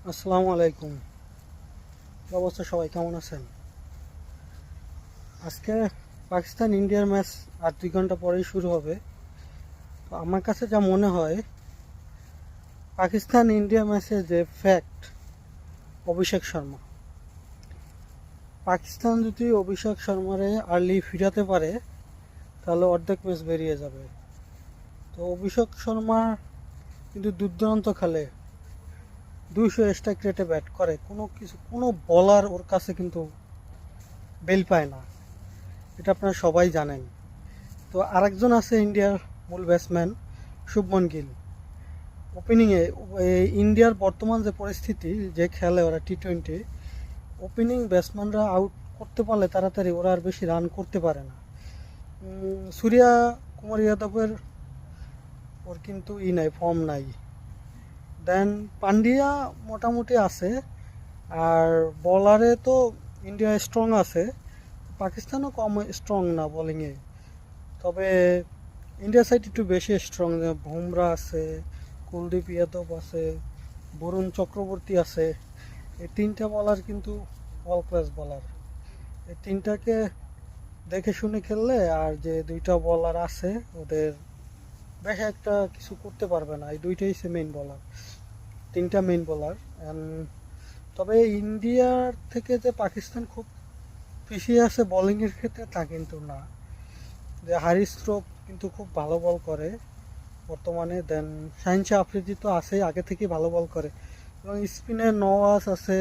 আসসালামু আলাইকুম। কি অবস্থা, সবাই কেমন আছেন? আজকে পাকিস্তান ইন্ডিয়ার ম্যাচ আর 2 ঘন্টা পরেই শুরু হবে। তো আমার কাছে যা মনে হয়, পাকিস্তান ইন্ডিয়া ম্যাচে যে ফ্যাক্ট, অভিষেক শর্মা, পাকিস্তান যদি অভিষেক শর্মারে আর্লি ফিরাতে পারে তাহলে অর্ধেক ম্যাচ বেরিয়ে যাবে। তো অভিষেক শর্মা কিন্তু দুর্দান্ত খেলে, 200 স্ট্রাইক রেটে ব্যাট করে, কোনো বলার ওর কাছে কিন্তু বেল পায় না, এটা আপনারা সবাই জানেন। তো আরেকজন আছে ইন্ডিয়ার মূল ব্যাটসম্যান, শুভমন গিল। ওপেনিংয়ে ইন্ডিয়ার বর্তমান যে পরিস্থিতি, যে খেলে ওরা টি-20, ওপেনিং ব্যাটসম্যানরা আউট করতে পারলে তাড়াতাড়ি ওরা আর বেশি রান করতে পারে না। সূর্যা কুমার যাদবের ওর কিন্তু নাই, ফর্ম নাই। দেন পান্ডিয়া মোটামুটি আছে। আর বলারে তো ইন্ডিয়া স্ট্রং আছে, পাকিস্তানও কম স্ট্রং না বোলিংয়ে। তবে ইন্ডিয়া সাইড একটু বেশি স্ট্রং, বুমরা আছে, কুলদীপ যাদব আছে, বরুণ চক্রবর্তী আছে। এই তিনটা বলার কিন্তু অল ক্লাস বলার। এই তিনটাকে দেখে শুনে খেললে আর যে দুইটা বলার আছে ওদের বেশ একটা কিছু করতে পারবে না। এই দুইটাই সে মেইন বলার, তিনটা মেইন বলার। তবে ইন্ডিয়ার থেকে যে পাকিস্তান খুব পিছিয়ে আছে বোলিংয়ের ক্ষেত্রে তা কিন্তু না। যে হারিস শ্রফ কিন্তু খুব ভালো বল করে বর্তমানে। দেন শাহিন শাহ আফ্রিদি তো আছেই, আগে থেকেই ভালো বল করে। এবং স্পিনে নওয়াজ আছে,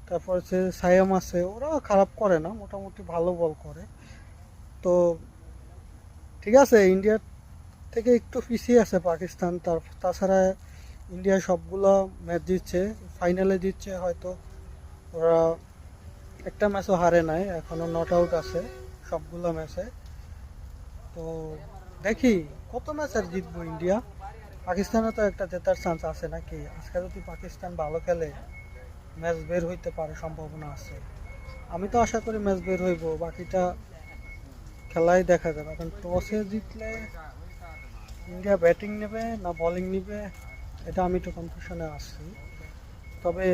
তারপর হচ্ছে সায়াম আছে, ওরাও খারাপ করে না, মোটামুটি ভালো বল করে। তো ঠিক আছে, ইন্ডিয়ার থেকে একটু পিছিয়ে আছে পাকিস্তান। তাছাড়া ইন্ডিয়া সবগুলো ম্যাচ জিতছে, ফাইনালে জিতছে হয়তো। ওরা একটা ম্যাচও হারে নাই, এখনো নট আউট আছে সবগুলো ম্যাচে। তো দেখি কত ম্যাচ আর জিতবো ইন্ডিয়া। পাকিস্তানে তো একটা জেতার চান্স আছে নাকি? আজকে যদি পাকিস্তান ভালো খেলে ম্যাচ বের হইতে পারে, সম্ভাবনা আছে। আমি তো আশা করি ম্যাচ বের হইব, বাকিটা খেলাই দেখা যাবে। এখন টসে জিতলে ইন্ডিয়া ব্যাটিং নেবে না বোলিং নেবে, এটা আমি তো কনফিউশনে আছি। তবে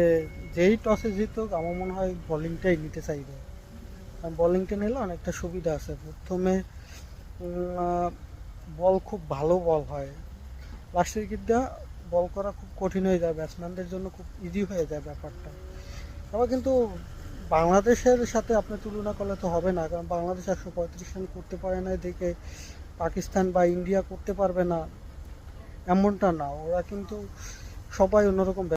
যেই টসে জিতুক আমার মনে হয় বোলিংটাই নিতে চাইবে, কারণ বোলিংটা নিলে অনেকটা সুবিধা আছে। প্রথমে বল খুব ভালো বল হয়, লাস্টের দিকটা বল করা খুব কঠিন হয়ে যায়, ব্যাটসম্যানদের জন্য খুব ইজি হয়ে যায় ব্যাপারটা। তবে কিন্তু বাংলাদেশের সাথে আপনি তুলনা করলে তো হবে না, কারণ বাংলাদেশ 135 রান করতে পারে না, এদিকে পাকিস্তান বা ইন্ডিয়া করতে পারবে না এমনটা না। ওরা কিন্তু সবাই অন্যরকম